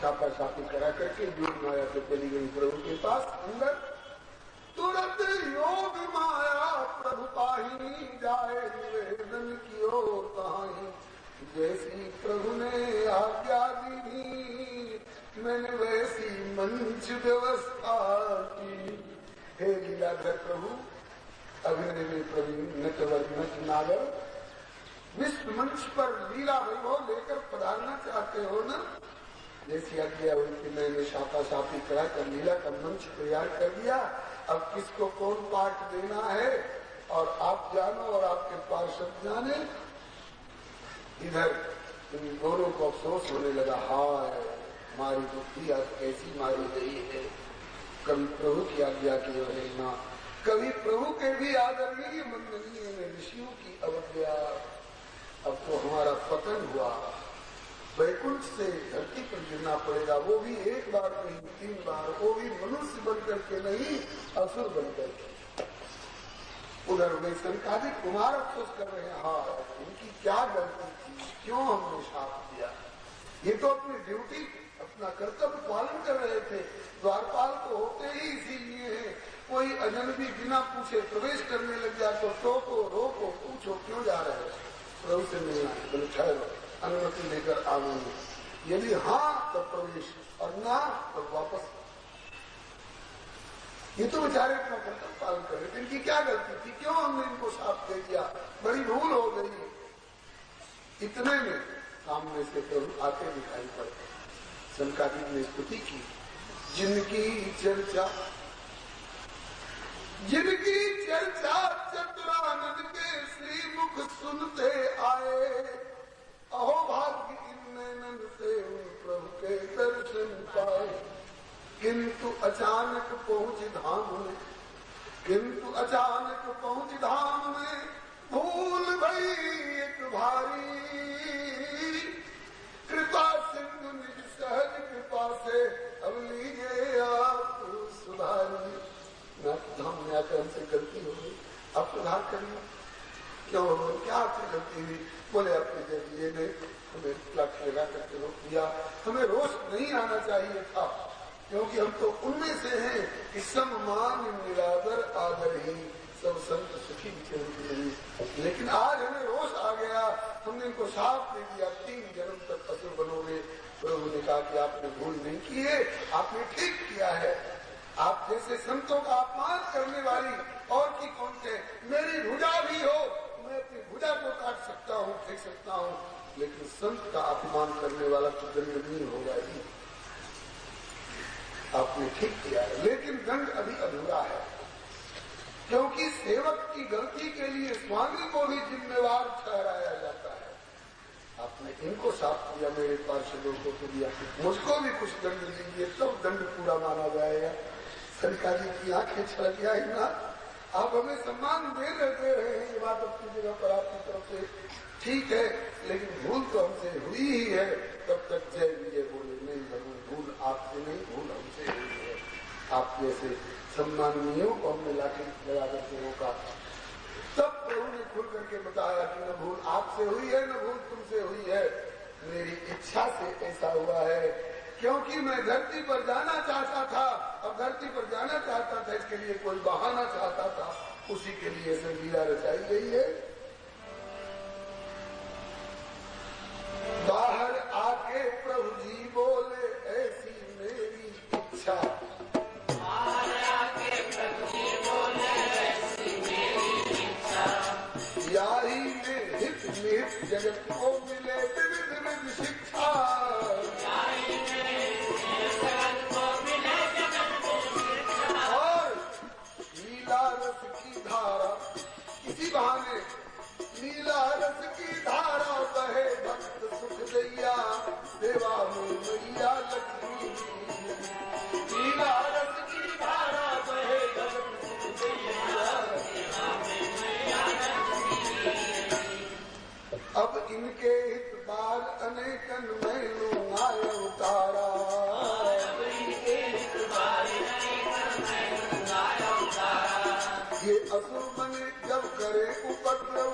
छापा छापी करा करके योग माया तो चली गई प्रभु के पास अंदर। तुरंत योग माया प्रभु पाही जाए निवेदन कियो ताही, जैसी प्रभु ने आज्ञा दी मैंने वैसी मंच व्यवस्था की। हे लीलाधर प्रभु, अभिनय में प्रवीण नटवर नट नागर, विश्व मंच पर लीला वैभव लेकर पधारना चाहते हो न? जैसी आज्ञा हुई कि मैंने छापा छापी करा कर लीला का मंच तैयार कर दिया। अब किसको कौन पाठ देना है और आप जानो और आपके पार्षद जाने। इधर इन दोनों को अफसोस होने लगा, हाय हमारी बुद्धि आज कैसी मारी गई है। कभी प्रभु की आज्ञा की अवहेलना, कभी प्रभु के भी आदरणीय मंडलीय में ऋषियों की अवज्ञा। अब तो हमारा पतन हुआ, वैकुंठ से धरती पर गिरना पड़ेगा, वो भी एक बार नहीं 3 बार, वो भी मनुष्य बनकर के नहीं असुर बनकर के। उधर वे संकादिक कुमार अफसोस कर रहे हैं, हाँ उनकी क्या गलती थी, क्यों हमने शाप दिया। ये तो अपनी ड्यूटी अपना कर्तव्य पालन कर रहे थे। द्वारपाल तो होते ही इसीलिए है, कोई अजनबी बिना पूछे प्रवेश करने लग जाए तो टोको रोको पूछो क्यों जा रहे हैं, प्रभु से मिलना है, बोले ठहरो अनुमति लेकर आऊंगी। यदि हाँ तो प्रवेश और ना तो वापस। ये तो बेचारे अपना कर्तव्य पालन कर रहे थे, इनकी क्या गलती थी, क्यों हमने इनको साथ दे दिया, बड़ी भूल हो गई। इतने में सामने से प्रभु आते दिखाई पड़ते। संकादिक ने स्तुति की, जिनकी चर्चा चतुरानंद के श्रीमुख सुनते आए, अहो भाग्य इन नैनन से उन प्रभु के दर्शन पाए। किंतु अचानक पहुंच धाम में भूल भई एक भारी। कृपा सिंधु निज सहज कृपा से अब लीजिए आप सुधारी। धाम में आकर हमसे गलती हो गई, अब सुधार करिए। क्यों क्या आपसे गलती हुई? बोले अपने जरिए ने हमें लक्ष्य लगा करके रोक दिया, हमें रोष नहीं आना चाहिए था, क्योंकि हम तो उनमें से हैं कि सम्मान निरादर आदर ही सब संत सुखी नहीं। लेकिन आज हमें रोष आ गया, हमने इनको शाप दे दिया 3 जन्म तक असुर बनोगे। प्रभु ने कहा कि आपने भूल नहीं की है, आपने ठीक किया है। आप जैसे संतों का अपमान करने वाली और की कौन है? मेरी भुजा भी हो, मैं अपनी भुजा को काट सकता हूँ, फेंक सकता हूँ, लेकिन संत का अपमान करने वाला तो दंडनीय होगा ही। आपने ठीक किया है, लेकिन दंड अभी अधूरा है, क्योंकि सेवक की गलती के लिए स्वामी को भी जिम्मेवार ठहराया जाता है। आपने इनको साफ किया, मेरे पार्षदों को तो दिया, मुझको भी कुछ दंड दीजिए, तब दंड पूरा माना जाएगा। सरकारी की आंखें छलक जाए ना, आप हमें सम्मान दे रहे हैं, ये बात अपनी जगह पर आपकी तरफ से ठीक है, लेकिन भूल तो हमसे हुई ही है। तब तक जय विजय बोले, नहीं भगवान भूल आपसे नहीं, भूल हमसे हुई है। आप जैसे सम्माननीयों को हमने लाठी लगा करके रोका। तब प्रभु ने खुल करके बताया कि न भूल आपसे हुई है, न भूल तुमसे हुई है, मेरी इच्छा से ऐसा हुआ है, क्योंकि मैं धरती पर जाना चाहता था। अब धरती पर जाना चाहता था, इसके लिए कोई बहाना चाहता था, उसी के लिए ऐसे लीला रचाई गई है। बाहर आके प्रभु जी बोले ऐसी मेरी इच्छा, बाहर आके प्रभु जी बोले ऐसी मेरी इच्छा, याही में हित निहित जगत को मिले विविध विविध शिक्षा, बहाने नीला रस की धारा बहे भक्त सुख दैया, सेवा में मैया लक्ष्मी। नीला रस की धारा बहे भक्त सुख दैया, सेवा में मैया लक्ष्मी। अब इनके हित बाल अनेकन में लूंगाय उतारा, ये असुर बने जब करे उपद्रव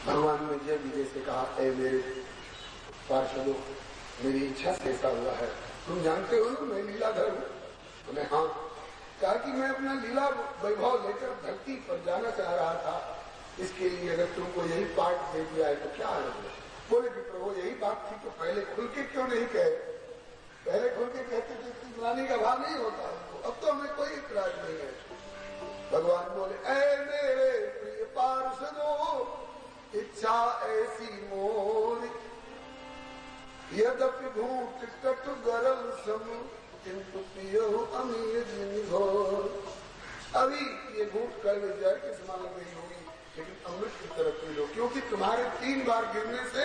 भगवान ने जय विजय से कहा, ऐ मेरे पार्षदों, मेरी इच्छा से ऐसा हुआ है। तुम जानते हो ना मैं लीलाधर हूँ? तुम्हें हाँ। कहा कि मैं अपना लीला वैभव लेकर धरती पर जाना चाह रहा था, इसके लिए अगर तुमको यही पाठ दे दिया है तो क्या है? बोले कि प्रभु यही बात थी तो पहले खुल के क्यों नहीं कहे? पहले खुल के कहते थे कि ग्लानि का भाव नहीं होता, अब तो हमें कोई इतराज नहीं है। भगवान बोले, ऐ मेरे प्रिय पार्षदों, इच्छा ऐसी मोरी, यद्यपि घूट कटु गरल सम, किंतु पियो अमीर घोर। अभी ये घूट कल जहर के समान नहीं होगी, लेकिन अमृत की तरफ पी लो, क्योंकि तुम्हारे 3 बार गिरने से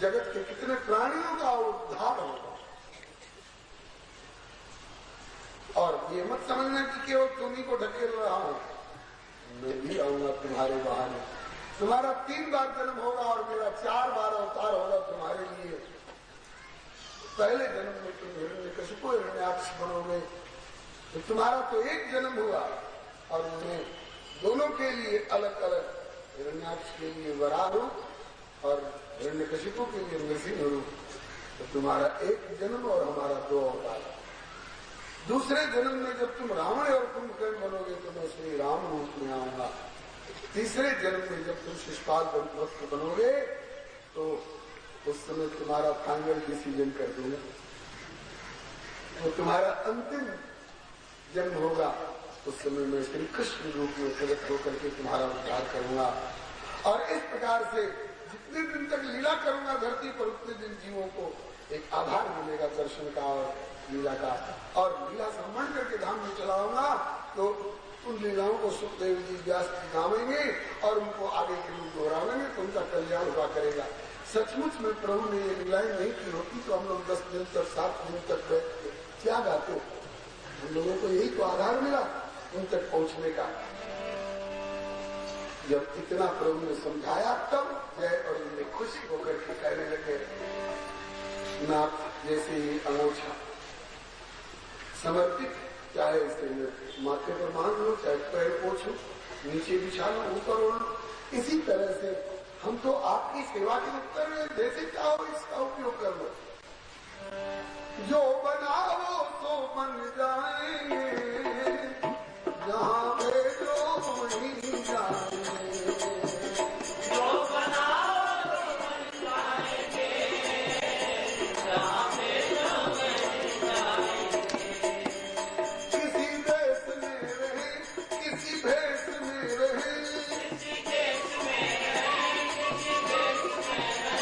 जगत के कितने प्राणियों का उद्धार होगा। और ये मत समझना कि केवल तुम्ही को ढकेल रहा हूं, मैं भी आऊंगा तुम्हारे बहाने। तुम्हारा 3 बार जन्म होगा और मेरा 4 बार अवतार होगा तुम्हारे लिए। पहले जन्म में तुम हिरण्यकशिपु हिरण्याक्ष बनोगे, तो तुम्हारा तो एक जन्म हुआ और मैं दोनों के लिए अलग अलग, हिरण्याक्ष के लिए वराह रूप और हिरण्यकशिपु के लिए नृसिंह रूप, तो तुम्हारा एक जन्म और हमारा 2 अवतार। दूसरे जन्म में जब तुम रावण और कुंभकर्ण बनोगे तो मैं श्री राम रूप में आऊंगा। तीसरे जन्म में जब तुम शिशुपाल भक्त बनोगे तो उस समय तुम्हारा फाइनल डिसीजन कर दूंगा। तो तुम्हारा अंतिम जन्म होगा, उस समय मैं श्री कृष्ण रूप में प्रकट होकर के तुम्हारा उद्धार करूंगा। और इस प्रकार से जितने दिन तक लीला करूंगा धरती पर, उतने दिन जीवों को एक आधार मिलेगा दर्शन का और लीला का। और लीला सम्मान करके धाम में चलाऊंगा तो उन लीलाओं को सुखदेव जी व्यास जी गावेंगे और उनको आगे के लोग दोहरावेंगे तो उनका कल्याण हुआ करेगा। सचमुच में प्रभु ने ये लीलाएं नहीं की होती तो हम लोग 10 दिन तक 7 दिन तक बैठ क्या गाते? हम लोगों को यही तो आधार मिला उन तक पहुंचने का। जब इतना प्रभु ने समझाया तब जय और उनने खुशी होकर के कहने लगे, नाथ जैसे ही अंगोछा समर्पित, चाहे इसे माथे पर मान लो, चाहे पैर पोछो, नीचे बिछा लो, ऊपर ओढ़ो, इसी तरह से हम तो आपकी सेवा के उत्तर में जैसे चाहो इसका उपयोग कर लो। जो बनाओ तो बन जाएंगे, जहाँ भेजो वहीं जाएंगे। जो बनाओ तो बन जाएंगे, जहाँ भेजो वहीं जाएंगे। किसी देश में रहे, किसी भेष में रहे, किसी देश में रहे, किसी भेष में रहे,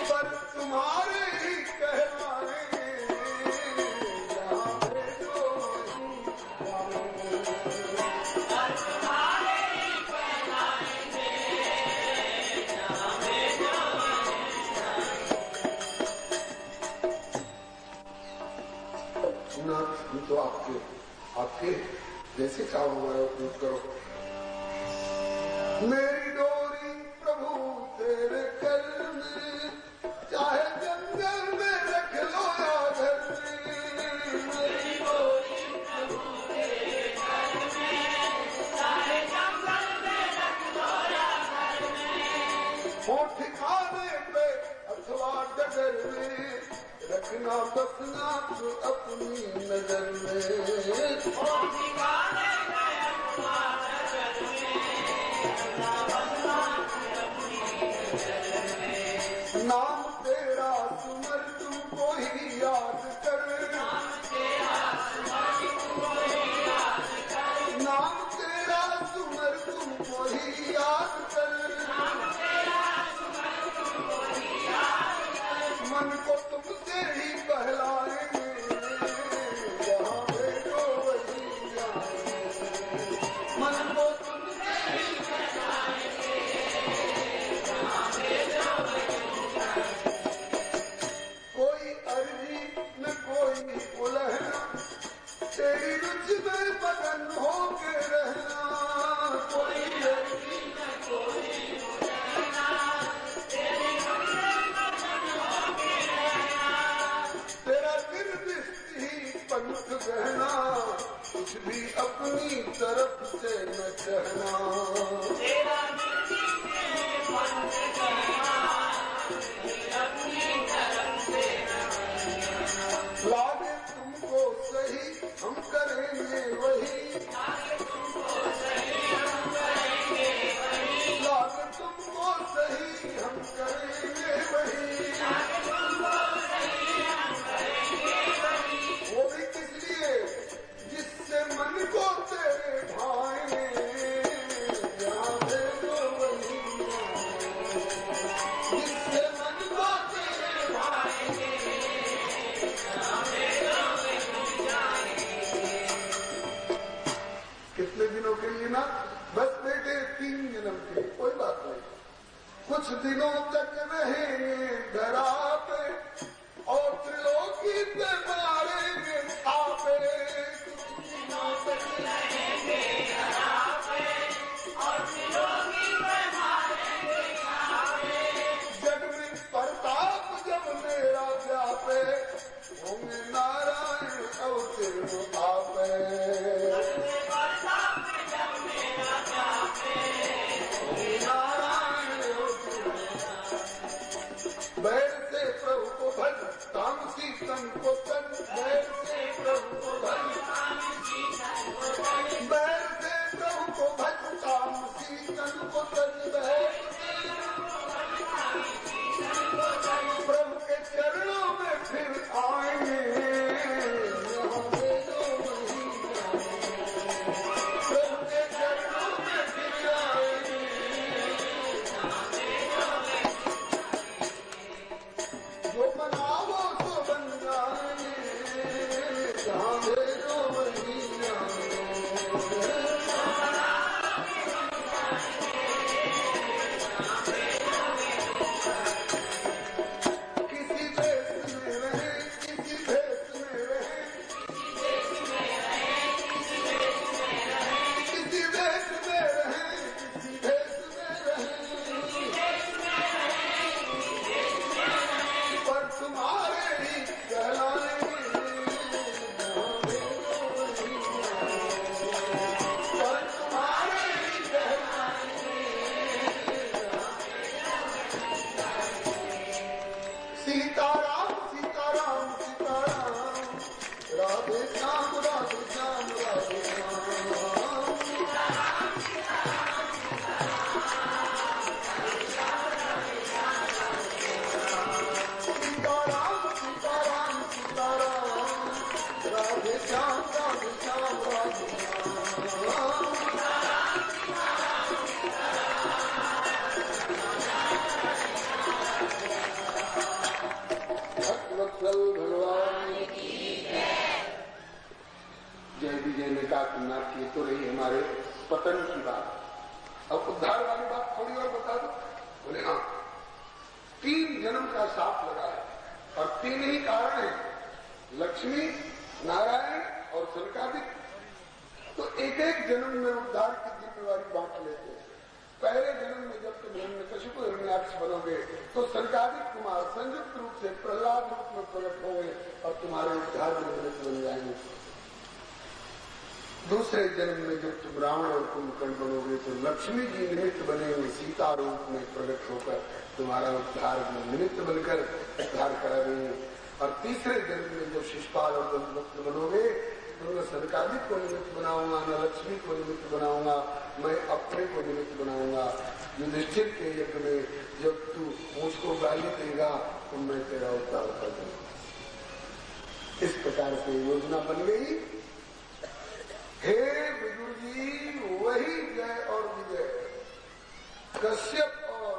पर तुम्हारे ही कहलाएंगे, जहाँ भेजो वहीं जाएंगे। पर तुम्हारे ही कहलाएंगे, जहाँ भेजो वहीं जाएंगे। नाथ हम तो आपके जैसे चाहो हमारा उपयोग करो। मेरी डोरी प्रभु तेरे कर में, चाहे जंगल में रख लो या घर में। मेरी डोरी प्रभु तेरे कर में, चाहे जंगल में रख लो या घर में। हो ठिकाने पे अथवा डगर में, रखना बसना तो अपनी नजर में। हो ठिकाने पे अथवा डगर में, रखना बसना तो अपनी नजर में। नाम तेरा सुमर तुमको ही याद कर, नाम तेरा सुमर तुमको ही याद कर, नाम तेरा सुमर तुमको ही याद कर, नाम तेरा सुमर तुमको ही याद कर। मन को तुमसे ही बहलाएंगे, जहाँ भेजो वहीं जाएंगे। लागे तुमको सही हम करेंगे वही, लागे तुमको सही हम करेंगे वही, वो भी किस लिए, जिससे मन को तेरे भाए, यहाँ दे दो वही, जिससे मन को तेरे भाए। कितने दिनों के लिए ना, बस बेटे 3 जन्म के, कोई बात नहीं। कुछ दिनों तक रहेंगे धरा पे और त्रिलोकी पे मारेंगे आपे, कुछ दिनों तक रहेंगे धरा पे और त्रिलोकी पे मारेंगे आपे। जग में प्रताप जब मेरा व्यापे, होंगे नारायण अवतीर्ण आपे। बैर से प्रभु को भज तामसी तन को तन, बैर से प्रभु को भज तामसी तन को तन, बैर से प्रभु को भज तामसी तन को तन, बैर से प्रभु के चरणों में फिर आएंगे, प्रभु के चरणों में फिर आएंगे। जो बनाओ तो बन जाएंगे, जहाँ दे दो वहीं जाएंगे। किसी देश में रहे, किसी देश में रहे, किसी देश में रहे, किसी देश में रहे, पर तुम्हारे ही कहलाएंगे, पर तुम्हारे ही कहलाएंगे। सीताराम सीताराम सीताराम, राधे श्याम राधे श्याम राधे श्याम, सीताराम सीताराम सीताराम, राधे श्याम राधे श्याम राधे श्याम। भक्तवत्सल भगवान की जय विजय ने कहा कि नाथ ये तो रही हमारे पतन की बात, अब उद्धार वाली बात थोड़ी और बता दो। बोले हाँ, 3 जन्म का साथ लगा है और 3 ही कारण है, लक्ष्मी, नारायण और सनकादिक। तो एक एक जन्म में उद्धार की जिम्मेवारी बांट लेते हैं। पहले जन्म में जब तुम हिरण्यकशिपु हिरण्याक्ष बनोगे तो सनकादिक कुमार संयुक्त रूप से प्रहलाद रूप में प्रकट होंगे और तुम्हारे उद्धार में निमित्त बन जाएंगे। दूसरे जन्म में जब तुम रावण और कुंभकर्ण बनोगे तो लक्ष्मी जी निमित्त बनेंगे, सीता रूप में प्रकट होकर तुम्हारा उद्धार में निमित्त बनकर उद्धार करा देंगे। और तीसरे जन्म में जब शिशुपाल और दंतवक्त्र बनोगे तो मैं सनकादिक को निमित्त बनाऊंगा, न लक्ष्मी को निमित्त बनाऊंगा, मैं अपने को निमित्त बनाऊंगा। युधिष्ठिर के यज्ञ में जब तू मुझको गाली देगा तो मैं तेरा उद्धार कर दूंगा। इस प्रकार से योजना बन गई। हे विदुर जी, वही जय और विजय कश्यप और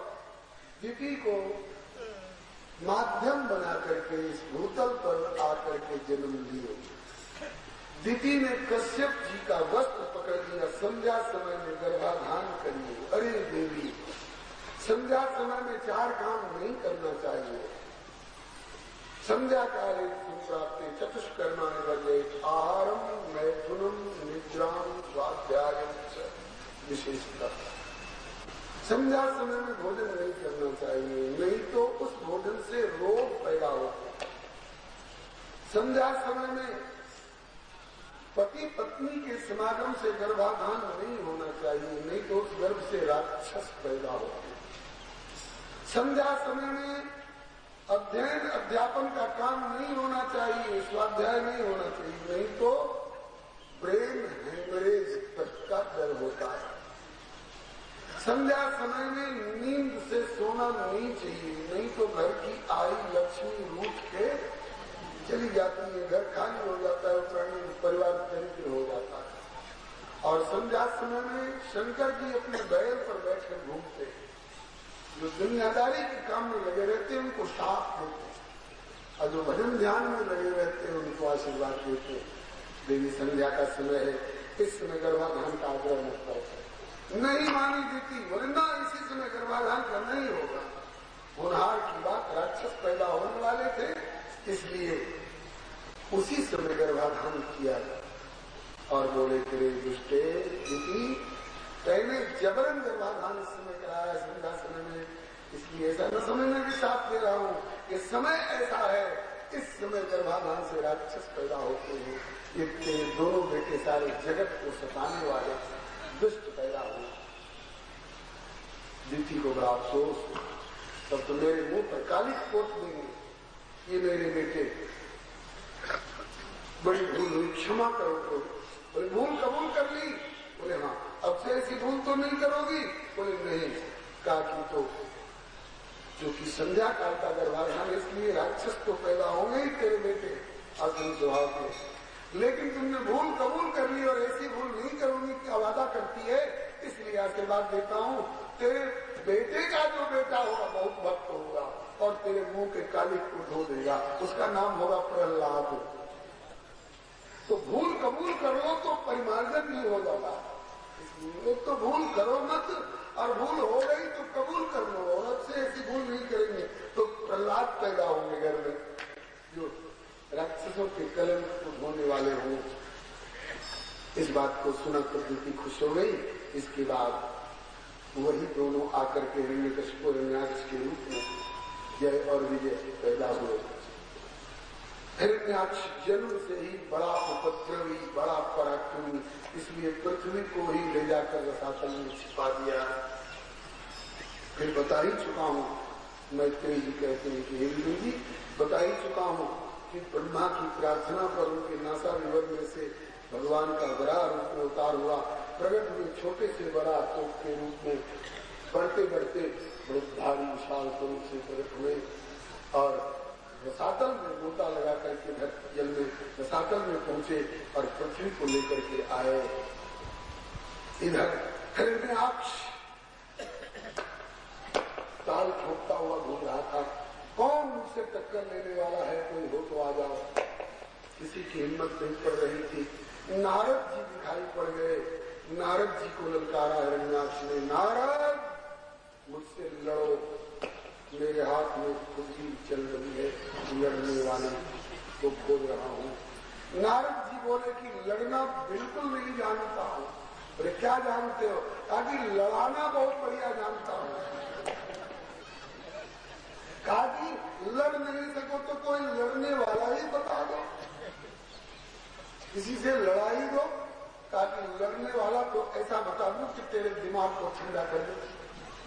दिति को माध्यम बना करके इस भूतल पर आकर के जन्म लिए। दिति ने कश्यप जी का वस्त्र पकड़ लिया, संध्या समय में गर्भाधान करिए। अरे देवी, संध्या समय में 4 काम नहीं करना चाहिए। संध्या काले सुप्राप्ते चतुष्कर्माणि वर्जेत, आहारम मैथुनम निद्राम स्वाध्यायम च विशेषतः। संध्या समय में भोजन नहीं करना चाहिए, नहीं तो उस भोजन से रोग पैदा होते। संध्या समय में पति पत्नी के समागम से गर्भाधान नहीं होना चाहिए, नहीं तो उस गर्भ से राक्षस पैदा होते। संध्या समय में अध्ययन अध्यापन का काम नहीं होना चाहिए, स्वाध्याय नहीं होना चाहिए, नहीं तो ब्रेन हेमरेज तक का डर होता है। संध्या समय में नींद से सोना नहीं चाहिए, नहीं तो घर की आई लक्ष्मी रूठ के चली जाती है, घर खाली हो जाता है, परिवार दरिद्र हो जाता है। और संध्या समय में शंकर जी अपने बैल पर बैठकर घूमते हैं, जो दुनियादारी के काम में लगे रहते हैं उनको साथ देते हैं, और जो भजन ध्यान में लगे रहते हैं उनको आशीर्वाद देते हैं। देवी संध्या का समय है, इस समय गर्भाधान का आग्रह मत करो, नहीं मानी देती, बोले ना इसी समय गर्भाधान करना ही होगा। होनहार की बात, राक्षस पैदा होने वाले थे, इसलिए उसी समय गर्भाधान किया और बोले तेरे दुष्टे पहले जबरन गर्भाधान इस समय कराया संध्या समय में, इसलिए ऐसा न समय में भी साथ दे रहा हूँ, ये समय ऐसा है, इस समय गर्भाधान से राक्षस पैदा होते हैं, ये तेरे दोनों बेटे सारे जगत को सताने वाले दुष्ट पैदा हुए। दीदी को बड़ा अफसोस, तब तो मेरे मुंह पर काली पोत देंगे, ये मेरे बेटे बड़ी भूल हुई, क्षमा करो। बोले भूल कबूल कर ली? बोले हाँ। अब से ऐसी भूल तो नहीं करोगी? बोले नहीं। कहा कि तो जो कि संध्या काल का गर्भाधान, इसलिए राक्षस तो पैदा होंगे ही तेरे बेटे आसन स्वभाव के, लेकिन तुमने भूल कबूल कर ली और ऐसी भूल नहीं करोगी क्या वादा करती है, इसलिए आशीर्वाद देता हूँ, तेरे बेटे का जो बेटा होगा बहुत भक्त होगा और तेरे मुंह के काली को धो देगा, उसका नाम होगा प्रहलाद। तो भूल कबूल कर लो तो परिमार्जन नहीं हो जाता, इसलिए तो भूल करो मत, और भूल हो गई तो कबूल कर लो, और अब से ऐसी भूल नहीं करेंगे तो प्रहलाद पैदा होंगे घर में, जो राक्षसों के कलंक को धोने वाले हों। इस बात को सुना तो दीदी खुश हो गई। इसके बाद वही दोनों आकर के हिरण्यकशिप और हिरण्याक्ष के रूप में जय और विजय पैदा हुए। हिरण्याक्ष जन्म से ही बड़ा उपद्रवी, बड़ा पराक्रमी, इसलिए पृथ्वी को ही ले जाकर रसातल में छिपा दिया। फिर बता ही चुका हूँ, मैत्रेय जी कहते हैं कि हिंदू जी बता ही चुका हूँ कि ब्रह्मा की प्रार्थना पर उनके नासा विवर में से भगवान का बड़ा रूप में उतार हुआ, प्रकट हुए छोटे से बड़ा तोप के रूप में, बढ़ते बढ़ते बहुत भारी विशाल स्वरूप से प्रकट हुए और रसातल में गोता लगा करके जल में रसातल में पहुंचे और पृथ्वी को लेकर के आए। इधर हिरण्याक्ष ताल ठोकता हुआ घूम रहा था, कौन मुझसे टक्कर लेने वाला है, कोई हो तो आ जाओ। किसी की हिम्मत नहीं पड़ रही थी। नारद जी दिखाई पड़ गए, नारद जी को ललकारा हिरण्याक्ष ने, नारद मुझसे लड़ो, मेरे हाथ में खुशी चल रही है, लड़ने वाले को खोज रहा हूँ। नारद जी बोले कि लड़ना बिल्कुल नहीं जानता हूँ। बोले क्या जानते हो? कहा कि लड़ाना बहुत बढ़िया जानता हूँ। कहा कि लड़ नहीं सको तो कोई लड़ने वाला ही बता दो, किसी से लड़ाई दो। कहा कि लड़ने वाला तो ऐसा बता दो कि तेरे दिमाग को ठंडा कर दे।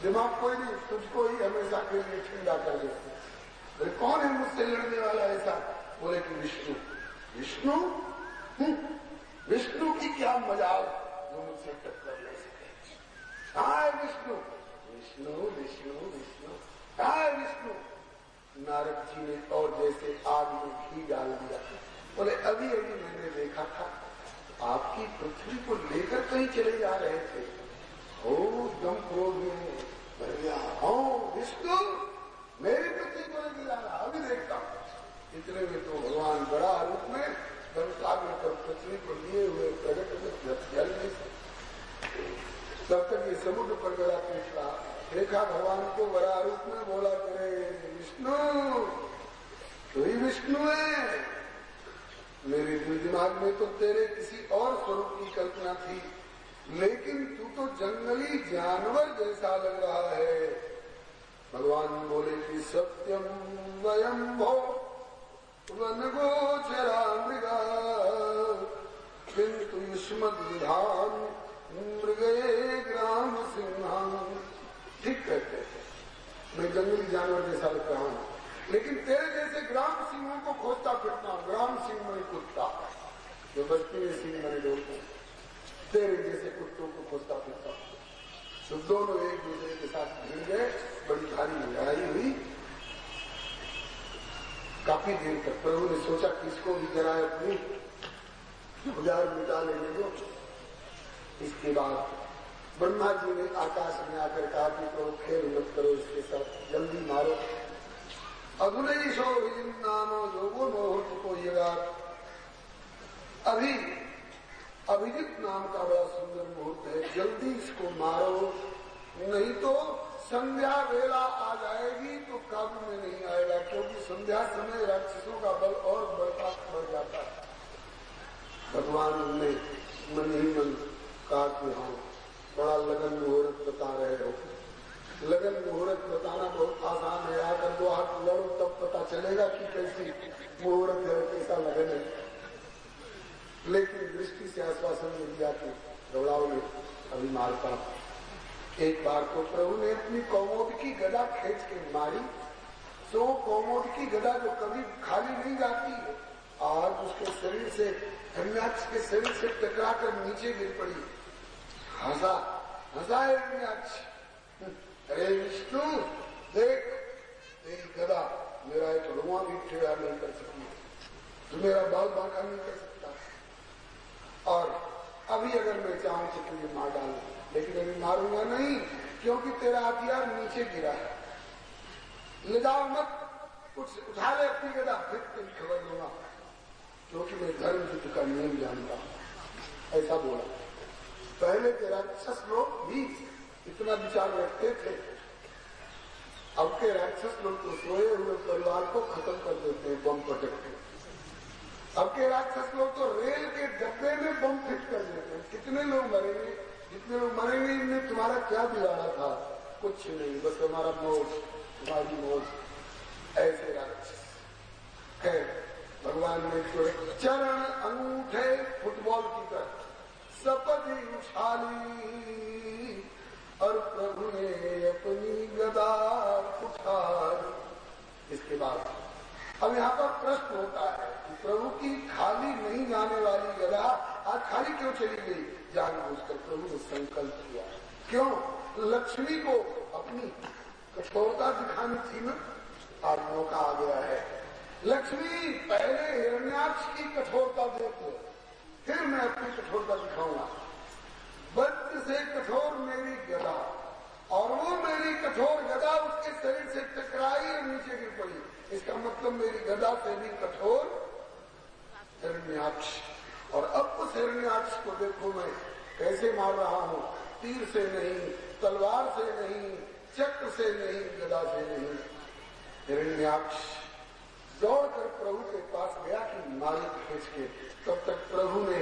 दिमाग कोई नहीं, तुझको ही हमेशा के लिए ठंडा कर दे। बोले कौन है मुझसे लड़ने वाला ऐसा? बोले कि विष्णु। विष्णु? विष्णु की क्या मजाल जो मुझसे टक्कर ले सके? हाय विष्णु, विष्णु विष्णु विष्णु, हाय विष्णु। नारद जी ने और जैसे आग में घी डाल दिया। बोले अभी अभी मैंने देखा था आपकी पृथ्वी को लेकर कहीं चले जा रहे थे। ओ दम क्रोध में भर गया। विष्णु मेरी पृथ्वी को नहीं जा रहा, अभी देखता हूँ। इतने में तो भगवान बड़ा रूप में धर्मसागर पर पृथ्वी को लिए हुए प्रकट में जल नहीं सकते। तब तक ये समुद्र पर गला पीट रहा, देखा भगवान को बड़ा रूप में, बोला करे विष्णु तो ही विष्णु है। मेरे दिमाग में तो तेरे किसी और स्वरूप की कल्पना थी, लेकिन तू तो जंगली जानवर जैसा लग रहा है। भगवान बोले कि सत्यम वयम भो वन गोचरा मृगा किंतु युष्मद विधान मृगे ग्राम सिंहान। ठीक कहते हैं, मैं जंगली जानवर जैसा लग रहा हूँ, लेकिन तेरे जैसे ग्राम सिंहों को खोजता फिरता हूँ। ग्राम सिंह में कुत्ता जो बस्ती में सिंह बने लोग, तेरे जैसे कुत्तों को खोजता फिरता हूँ। तो दोनों एक दूसरे के साथ भिड़ गए, बड़ी भारी लड़ाई हुई। काफी देर तक प्रभु ने सोचा कि इसको भी जरा अपनी गुजार मिटा लेने दो। इसके बाद ब्रह्मा जी ने आकाश में आकर कहा कि प्रभु खेल मत करो, इसके साथ जल्दी मारो। अधुनैषो नामो योगो मुहूर्त को ये अभी अभिजित नाम का बड़ा सुंदर मुहूर्त है, जल्दी इसको मारो, नहीं तो संध्या वेला आ जाएगी तो काबू में नहीं आएगा, क्योंकि संध्या समय राक्षसों का बल और बढ़ जाता है। भगवान ने मन ही मन कहा कि हाँ, बड़ा लगन मुहूर्त बता रहे हो। लगन मुहूर्त बताना बहुत आसान है, आकर दो हाथ लड़ो तब पता चलेगा कि कैसी मुहूर्त है, कैसा लगन है। लेकिन दृष्टि से आश्वासन मिल दिया कि दौड़ाओ में अभी मारता। एक बार तो प्रभु ने अपनी कौमोद की गदा खींच के मारी, तो कौमोद की गदा जो कभी खाली नहीं जाती है, आज उसके शरीर से, हिरण्याक्ष के शरीर से टकरा कर नीचे गिर पड़ी। हंसा हिरण्याक्ष, अरे विष्णु देख, तेरी गदा मेरा एक रुआ भी टेढ़ा नहीं कर सकती, तू मेरा बाल बांका नहीं कर सकता, और अभी अगर मैं चाहूं तो तुझे मार डालू, लेकिन अभी मारूंगा नहीं, क्योंकि तेरा हथियार नीचे गिरा है। ले जाओ मत, उठा ले अपनी गदा, फिर तेरी खबर दूंगा, क्योंकि मैं धर्म युद्ध का नियम जानता हूं। ऐसा बोला। पहले के राक्षस लोग भी इतना विचार रखते थे, अब के राक्षस लोग तो सोए हुए परिवार को खत्म कर देते हैं बम पटक के। अब के राक्षस लोग तो रेल के डब्बे में बम फिट कर देते हैं। कितने लोग मरेंगे, जितने लोग मरेंगे, इनमें तुम्हारा क्या बिगाड़ा था? कुछ नहीं, बस हमारा मौज, तुम्हारी मौज। ऐसे राक्षस है। भगवान ने चरण अंगूठे फुटबॉल की तरह सपदी उछाली, और प्रभु ने अपनी गदा उठाई। इसके बाद अब यहाँ पर प्रश्न होता है कि प्रभु की खाली नहीं जाने वाली गदा आज खाली क्यों चली गई? जानबूझकर प्रभु ने संकल्प किया। क्यों? लक्ष्मी को अपनी कठोरता दिखानी थी ना, आज मौका आ गया है। लक्ष्मी, पहले हिरण्याक्ष की कठोरता देखो, फिर मैं अपनी कठोरता दिखाऊंगा। वज्र से कठोर मेरी गदा, और वो मेरी कठोर गदा उसके शरीर से टकराई और नीचे गिर पड़ी। इसका मतलब मेरी गदा से भी कठोर हिरण्याक्ष। और अब उस हिरण्याक्ष को देखो मैं कैसे मार रहा हूँ, तीर से नहीं, तलवार से नहीं, चक्र से नहीं, गदा से नहीं। हिरण्याक्ष दौड़कर प्रभु के पास गया कि मारी खींच के। तब तक प्रभु ने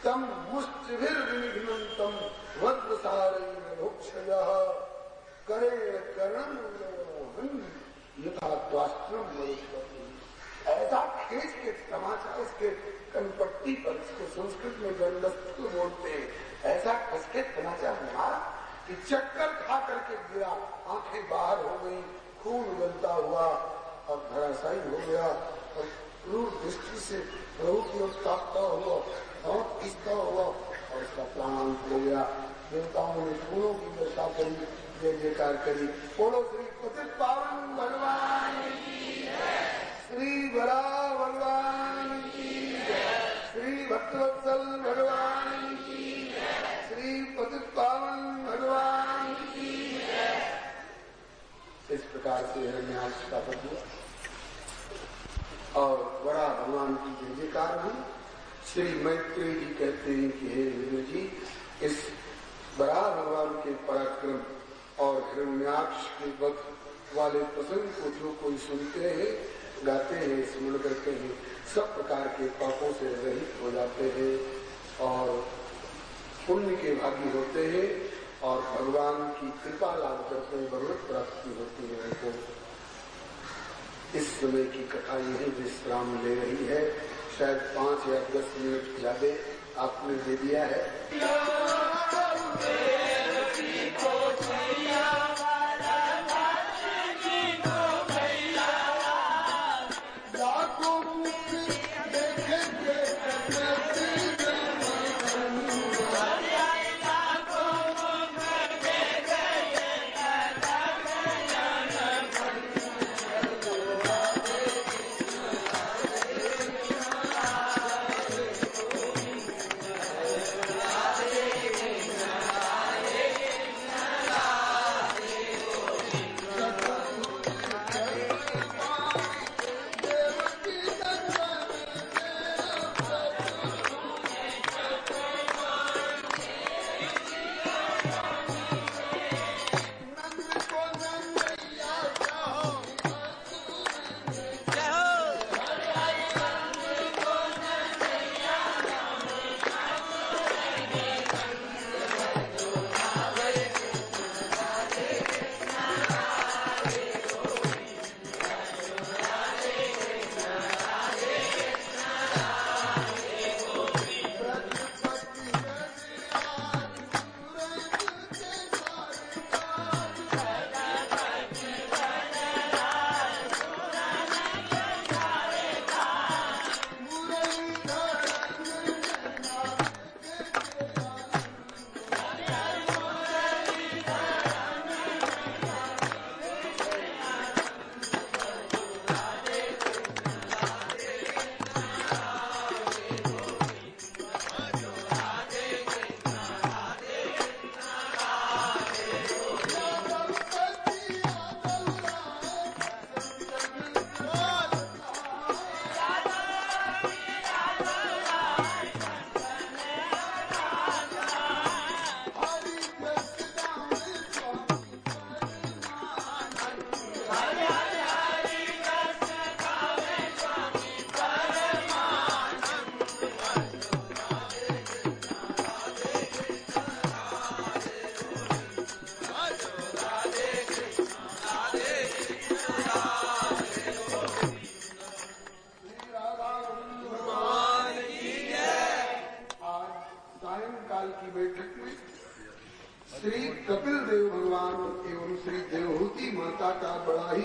तम मुष्टिभिर विनिघ्नन्तम वज्रसारैर्भुक्षयः करेण कर्णं यथा त्वाष्ट्रम मरुत्पत्ति। ऐसा खींच के समाचार उसके कनपट्टी पर, इसको संस्कृत में गंडस्तु बोलते हैं, ऐसा कस के समाचार मारा कि चक्कर खा करके गिरा, आंखें बाहर हो गई, खून उगलता हुआ और धराशायी हो गया। और क्रूर दृष्टि से प्रभु की ओर ताकता हुआ, दांत पीसता हुआ, और उसका प्राण हो गया। देवताओं ने फूलों की वर्षा करी, जय जयकार करी। बोलो श्री पतित पावन भगवान की जय, श्री बड़ा भगवान की जय, श्री भक्तवत्सल भगवान की जय, श्री पतित पावन भगवान की जय। इस प्रकार से हिरण्याक्ष का वध हुआ और बड़ा भगवान की जय जयकार हुई। श्री मैत्री जी कहते हैं कि हे विष्णु जी, इस बड़ा भगवान के पराक्रम और हिरण्याक्ष के वध वाले प्रसंग को जो कोई सुनते हैं, गाते हैं, स्मरण करते हैं, सब प्रकार के पापों से रहित हो जाते हैं और पुण्य के भागी होते हैं और भगवान की कृपा लाभ करते हैं, भगवत प्राप्ति होती है उनको। इस समय की कथा यही विश्राम ले रही है। शायद 5 या 10 मिनट ज्यादा आपने दे दिया है। कुंती माता का बड़ा ही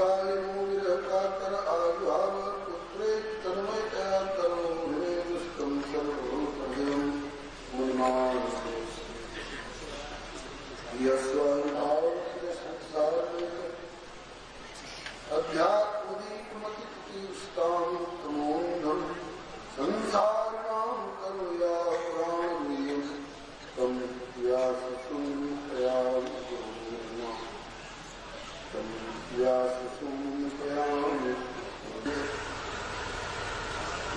कालिनो विरहकातर आयुभाव पुत्रे तन्मयतया करो मे दुष्टं सर्वभूतहृदयं मुनिमान् यस्वभाव संसार अध्यात्मदीपमतितीष्टां तमोन्धं संसारिणां करुया पुराणवीर्यं तं व्याससूत्रयामि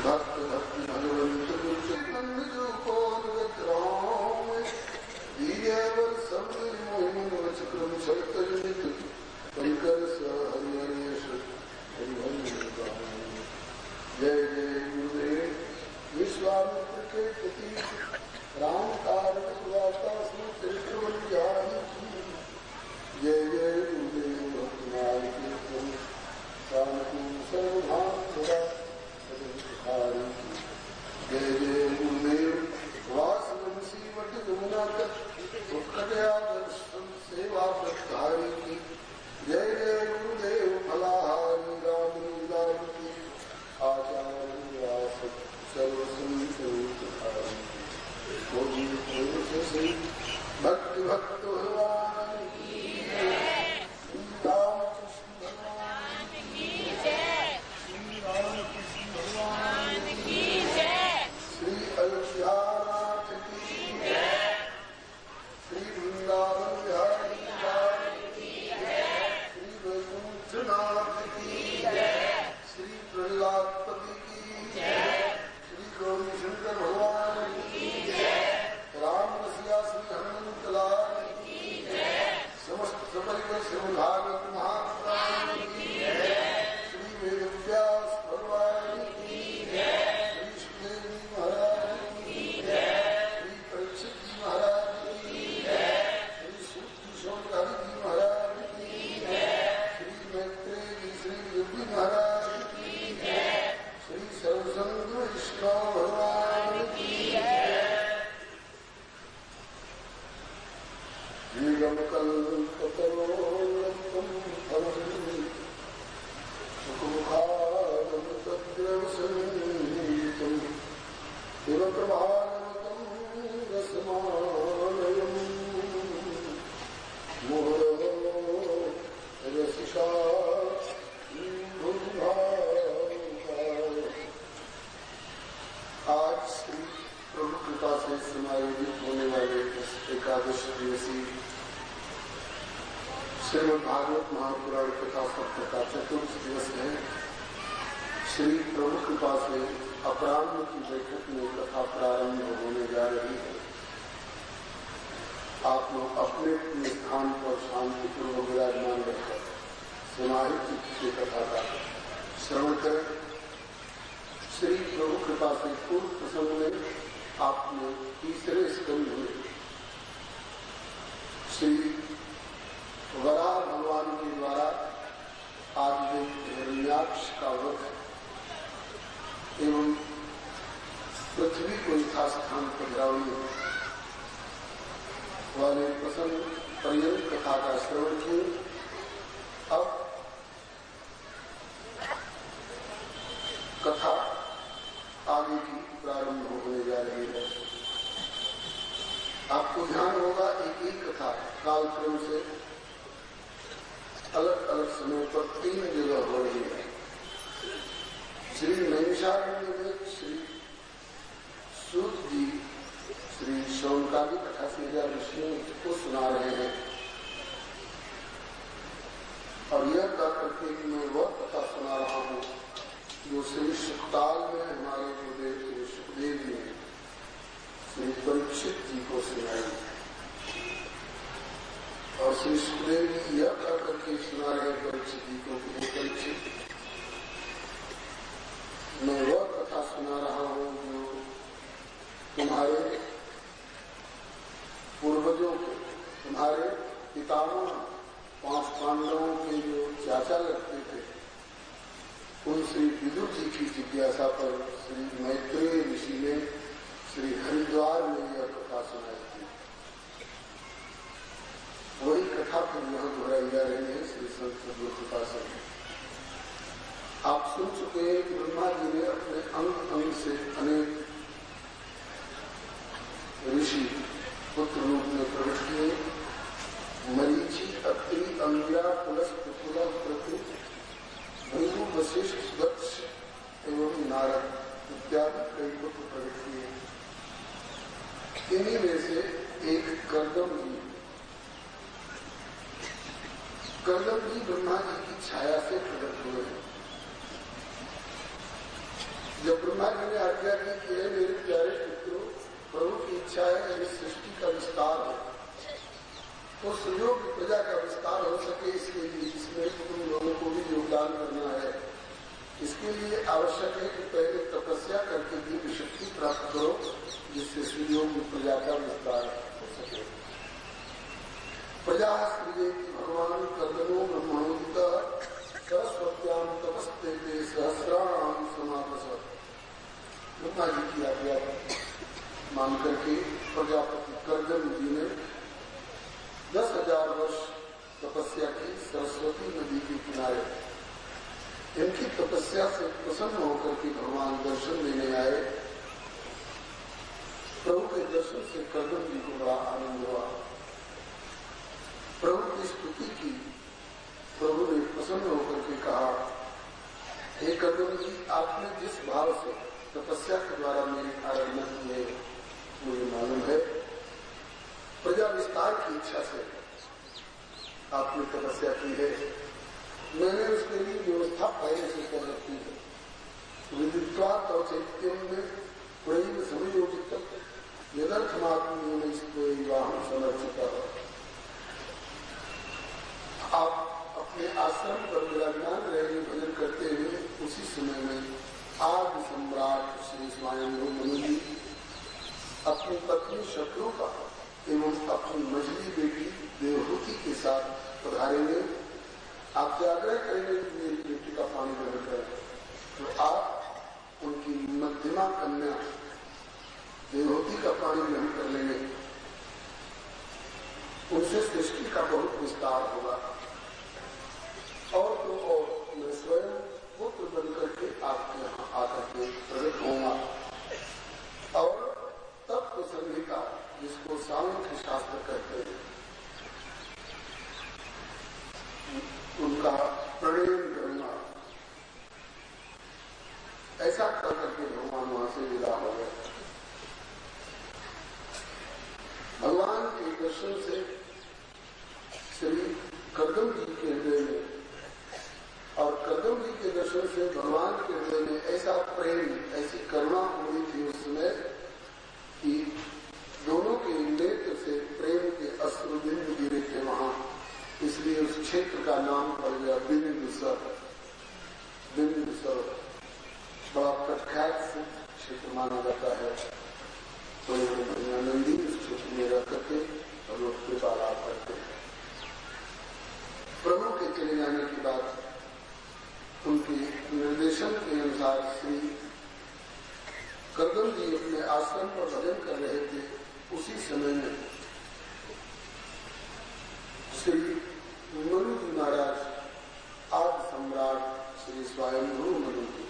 भक्त भक्ति भगवंत जय जय गुरुदेव विश्वामित्र के प्रति राम कारक सुवार्ता श्री चरित्र जय जय गुरुदेव भक्तनाथ कीर्तन शांति सर्वभाव सदा सदहारी जय जय गुरुदेव वासवंशी वट यमुना तट उत्कटया दर्शन सेवा प्रधारी की जय जय गुरुदेव फलाहारी राम लीलावती आचार्य व्यास सर्वसंहारी भक्ति भक्त भगवान श्रीमद्भागवत महापुराण कथा सप्ताह का चतुर्थ दिवस है। श्री प्रभु कृपा से अपराह्न की बैठक में कथा प्रारंभ होने जा रही है। आप लोग अपने अपने स्थान पर शांतिपूर्वक विराजमान रहकर समाहित चित्त से कथा का श्रवण करें। श्री प्रभु कृपा से पूर्व प्रसंग में आपने तीसरे स्कंध में श्री वराह भगवान के द्वारा आदि हिरण्याक्ष का वध एवं पृथ्वी को यथास्थान पधराने वाले प्रसंग पर्यंत कथा का श्रवण किए। अब कथा आगे की प्रारंभ होने जा रही है। आपको ध्यान होगा एक ही कथा कालक्रम से अलग अलग समय पर 3 जगह हो रही है। श्री नैमिषारण्य में श्री सूत जी श्री शौनकादि कथा से ऋषियों को सुना रहे हैं और यह कहकर के मैं वह कथा सुना रहा हूँ जो श्री सुखताल में हमारे गुरुदेव श्री सुखदेव ने श्री परीक्षित जी को सुनाई और श्री सुखदेव जी यह कहकर के सुना रहे परीक्षित जी को परीक्षित मैं वह कथा सुना रहा हूँ जो तुम्हारे पूर्वजों को तुम्हारे पितामह 5 पांडवों के जो चाचा लगते थे उन श्री विदुर जी की जिज्ञासा पर श्री मैत्रेय ऋषि ने श्री हरिद्वार में यह कथा सुनाई थी। वही कथा फिर यहाँ दोहराई जा रही है श्री संत कृपा से। आप सुन चुके हैं कि ब्रह्मा जी ने अपने अंग अंग से अनेक ऋषि पुत्र रूप में प्रकट किए। मरीचि, अत्रि, अंगिरा, पुलस्त्य, पुलह, प्रति, भृगु, वशिष्ठ, दक्ष एवं नारद इत्यादि कई पुत्र प्रकट किए। इन्हीं में से एक कर्दम जी ब्रह्मा जी की छाया से प्रकट हुए। जब ब्रह्मा जी ने आज्ञा की कि मेरे प्यारे पुत्रों, प्रभु की इच्छा है इस सृष्टि का विस्तार हो, तो सुयोग प्रजा का विस्तार हो सके, इसके लिए इसमें तुम लोगों को भी योगदान करना है। इसके लिए आवश्यक है कि पहले तपस्या करके दिव्य शक्ति प्राप्त करो, जिससे सुयोग प्रजा का विस्तार हो सके। प्रजा की भगवान कर्दमो ब्रह्मणोदित सरस्वत्याम तपस्ते सहस्राणाम समापस। ब्रह्मा जी की आज्ञा मान करके प्रजापति कर्दम जी ने 10,000 वर्ष तपस्या की सरस्वती नदी के किनारे। इनकी तपस्या से प्रसन्न होकर के भगवान दर्शन देने आए। प्रभु के दर्शन से कर्दम जी को बड़ा आनंद हुआ। प्रभु की स्तुति की। प्रभु ने प्रसन्न होकर के कहा, हे कर्दम जी, आपने जिस भाव से तपस्या के द्वारा मेरी आराधना की है मुझे मालूम है। प्रजा विस्तार की इच्छा से आपने तपस्या की है। मैंने उसके लिए व्यवस्था पहले से कर रखी है। विदित्वा औचित्यम में प्रेम समयोजित यदर्थमात्म इसको वाहन समर्पित। आप अपने आश्रम पर विराजमान रहने भजन करते हुए उसी समय में आदि सम्राट श्री स्वयं मनु जी अपनी पत्नी शत्रुपा एवं अपनी मझली बेटी देवहूति के साथ पधारेंगे। आप आग्रह करेंगे कि मेरी बेटी का पानी ग्रहण करें, तो आप उनकी मध्यमा कन्या देवहूति का पानी ग्रहण कर लेंगे। उनसे सृष्टि का बहुत विस्तार होगा। और तो और मैं स्वयं पुत्र बनकर के आपके यहाँ आकर के प्रकट होगा। और तत्व संहिता, जिसको सांख्य शास्त्र कहते हैं, उनका प्रणयन करूंगा। ऐसा कर करके भगवान वहां से विदा हो गए। भगवान के दर्शन से श्री कर्दम जी के हृदय में और कर्दम जी के दर्शन से भगवान के हृदय में ऐसा प्रेम, ऐसी करुणा हुई थी उस समय कि दोनों के नेत्र से प्रेम के अश्रु बिंदु गिरे थे वहां। इसलिए उस क्षेत्र का नाम पड़ गया बिंदुसर। बिंदुसर बड़ा प्रख्यात क्षेत्र माना जाता है। तो नंदी उस क्षेत्र में रह करके और लोग कृपा लाभ करते हैं। प्रभु के चले जाने के बाद उनके निर्देशन के अनुसार श्री कर्दम जी अपने आश्रम पर भजन कर रहे थे। उसी समय में श्री मनु जी महाराज आदि सम्राट श्री स्वयंभू मनु जी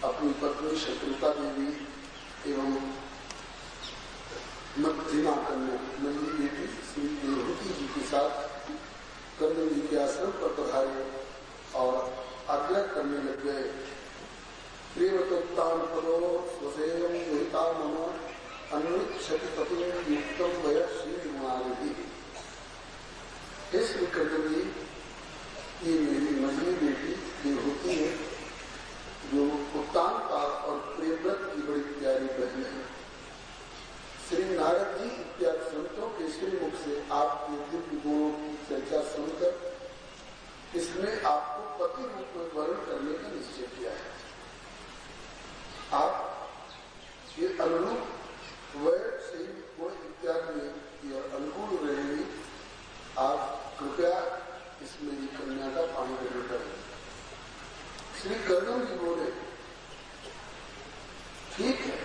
अपनी पत्नी शत्रुता देवी एवं मध्यमा कन्या नंदी बेटी श्री देवहूति जी के साथ कर्दम जी के आश्रम पर पधारे और आग्रह करने लग गए। प्रियवतोत्तान पदो स्वसेयम विहिता मम अन्विच्छति पतिं युक्तम वय श्री गुणानिधि। हे श्री कर्दम जी, ये मेरी मझली बेटी देवहूति है, जो उत्तानता और प्रियव्रत की बड़ी प्यारी बहन है। श्री नारद जी इत्यादि संतों के श्री मुख से आपके दिव्य गुणों की चर्चा सुनकर इसमें आपको पति रूप में वर्ण करने का निश्चय किया है। आप ये अनुरूप वय से गुण इत्यादि में यह अनुकूल रहेंगी। आप कृपया इसमें कन्या का पानी ग्रहण करें। श्री कर्दम जी बोले, ठीक है।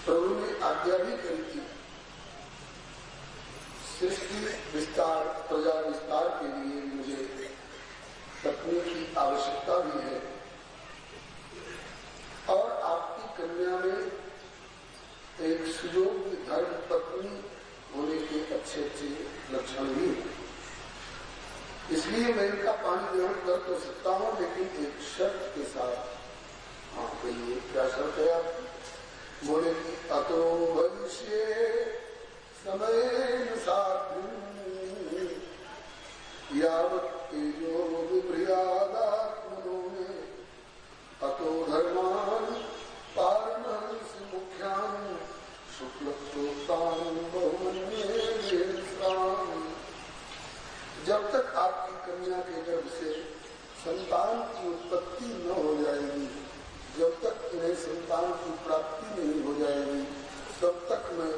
प्रभु ने आज्ञा भी करी थी। सृष्टि विस्तार, प्रजा विस्तार के लिए मुझे पत्नी की आवश्यकता भी है और आपकी कन्या में एक सुयोग्य धर्म पत्नी होने के अच्छे अच्छे लक्षण भी हैं। इसलिए मैं इनका पानी ग्रहण कर तो सकता हूं, लेकिन एक शर्त के साथ। हाँ कहिए क्या शर्त है आप? बोले कि अतो भविष्य समय यावत तेजो विभ्रियादात्मनो में अतो धर्मान पारमहंस मुख्यान शुक्लप्रोक्तान बहुमन्ये। जब तक आपकी कन्या के गर्भ से संतान की उत्पत्ति न हो जाएगी, जब तक इन्हें संतान की प्राप्ति नहीं हो जाएगी, तब तक मैं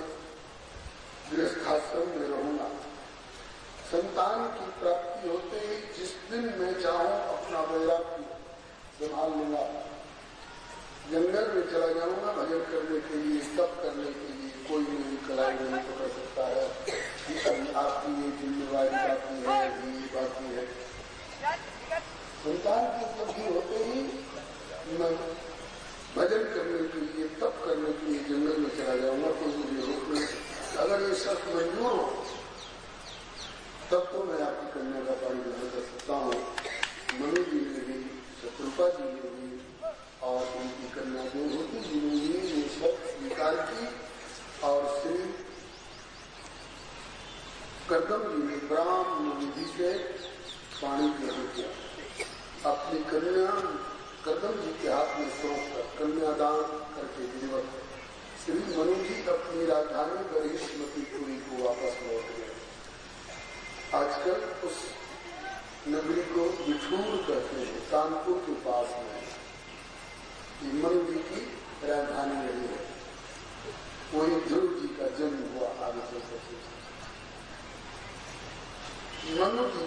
गृहस्थाश्रम में रहूंगा। संतान की प्राप्ति होते ही जिस दिन मैं चाहूं अपना वैराग्य संभाल लूंगा, जंगल में चला जाऊंगा भजन करने के लिए, तप करने के लिए। कोई मेरी कलाई नहीं पकड़ सकता है कि अभी आपकी ये जिम्मेवारी बाकी है, ये बाकी है। संतान की उपलब्धि होते ही मैं भजन करने के लिए, तप करने के लिए जंगल में चला जाऊंगा। कोई मुझे रोक नहीं। अगर ये शर्त मंजूर हो तब तो मैं आपकी कन्या का पानी ग्रहण कर सकता हूँ। मनु जी ने भी, शत्रुपा जी ने भी और उनकी कन्या देवहूति जी ने भी ये शर्त स्वीकार की और श्री कर्दम जी ने ब्राह्मण विधि से पानी ग्रहण किया। अपनी कन्या कर्दम जी के हाथ में सौंप कर कन्यादान करके विधिवत श्री मनु जी अपनी राजधानी बरिष्मतीपुरी को वापस लौट गए। आजकल उस नगरी को बिठूर कहते हैं, कानपुर के पास में मनु जी की राजधानी रही है। वही ध्रुव जी का जन्म हुआ। आगे चलकर मनु जी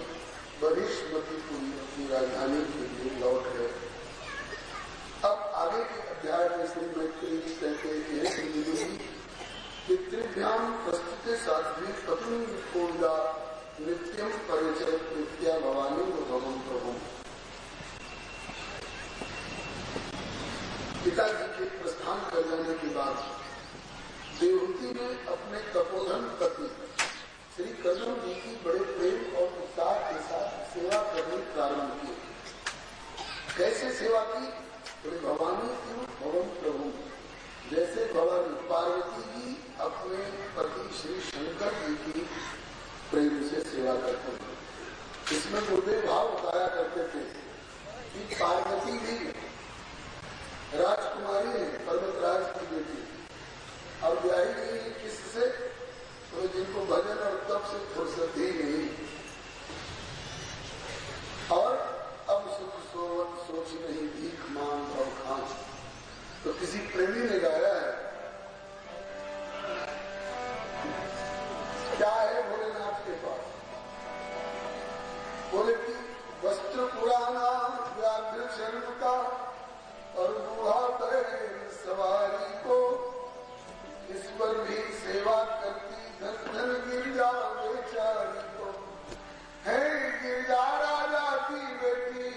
बरिष्मतीपुरी अपनी राजधानी के लिए लौट गए। अब आगे के अध्याय में श्री मैत्री जी कहते हैं पितृभ्याम प्रस्तुते साध्वी पत्नी पूजा नित्यम परिचय विद्या भवानी भगवं प्रभु। पिताजी के प्रस्थान कर जाने के बाद देवहूति ने अपने तपोधन पति श्री कर्दम जी की बड़े प्रेम और उत्साह के साथ सेवा करनी प्रारंभ की। कैसे सेवा की? बोले भवानी भगवं प्रभु। जैसे भगवान पार्वती जी अपने पति श्री शंकर जी की प्रेम से सेवा करते थे। इसमें गुरुदेव भाव बताया करते थे कि पार्वती भी राजकुमारी है, पर्वतराज की बेटी, और ब्याही गई किससे? तो जिनको भजन और तप से फुर्सत ही नहीं, और अब सुख सोच नहीं भीख मांग और खान। तो किसी प्रेमी ने गाया है, क्या है भोलेनाथ के पास? बोले कि वस्त्र पुराना व्याघ्र शर्म का और बूढ़ा बैल सवारी को, इस पर भी सेवा करती धन धन गिरजा बेचारी को। है गिरजा राजा की बेटी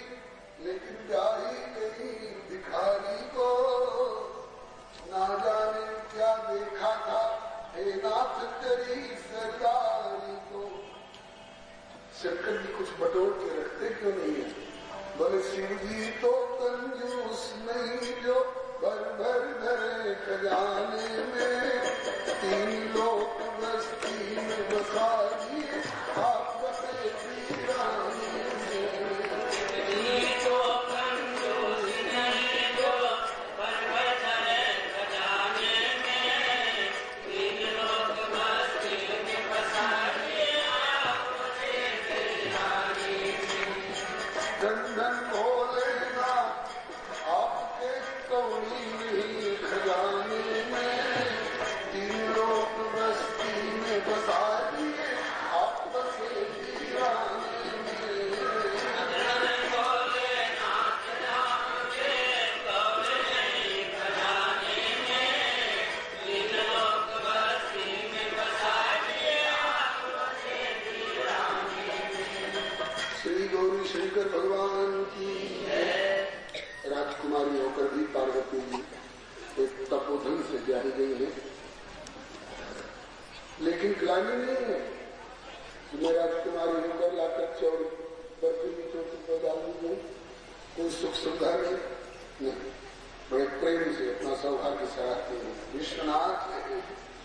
लेकिन ब्याही गई भिखारी को। ना जाने क्या देखा था हे नाथ तेरी सरदारी को। शंकर जी कुछ बटोर के रखते क्यों नहीं है? बोले शिव जी तो कंजूस नहीं जो भर भर धरे खजाने में। तीन लोक बस्ती में बसा दिए आप बसे वीराने में। धन भोलेनाथ आपके कौड़ी खजाने में। तीन लोग बस्ती में बसा दिए श्री गौरी शंकर भगवान की। राजकुमारी होकर भी पार्वती जी एक तपोधन से ब्याही गई है, लेकिन ग्लानि नहीं है। मैं राजकुमारी होकर लाकर चौड़ी बर्फीली चोटी पर डाल दी गई, कोई सुख सुविधा नहीं, बड़े प्रेम से अपना सौभाग्य सराहते हैं। विश्वनाथ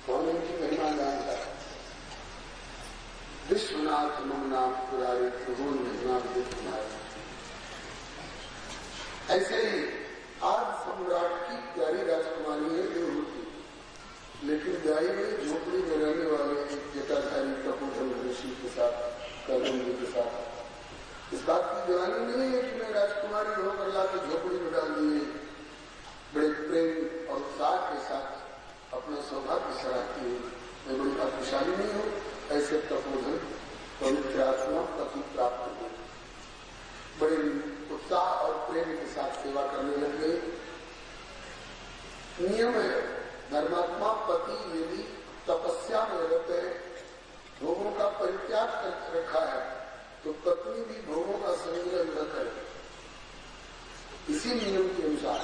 कौन उनकी महिमा जानता है। विश्वनाथ मम नाम पुरारे प्रभु महिमा विद्यमान। ऐसे ही आज सम्राट की प्यारी राजकुमारी है देवहूति, लेकिन ब्याही में झोपड़ी में रहने वाले एक जटाधारी तपोधन ऋषि के साथ, कलंदी के साथ। इस बात की दीवानी नहीं है कि मैं राजकुमारी होकर लाकर झोपड़ी में डाल दिए। बड़े प्रेम और उत्साह के साथ अपना सौभाग्य सराहती हूँ। मैं बड़ी भाग्यशाली नहीं हूँ, ऐसे तपोधन पवित्र आत्मा पति प्राप्त हुए। बड़े उत्साह और प्रेम के साथ सेवा करने लग गए। नियम है, धर्मात्मा पति यदि तपस्या में रहते हैं, भोगों का परित्याग कर रखा है, तो पत्नी भी भोगों का संग्रह न करे। इसी नियम के अनुसार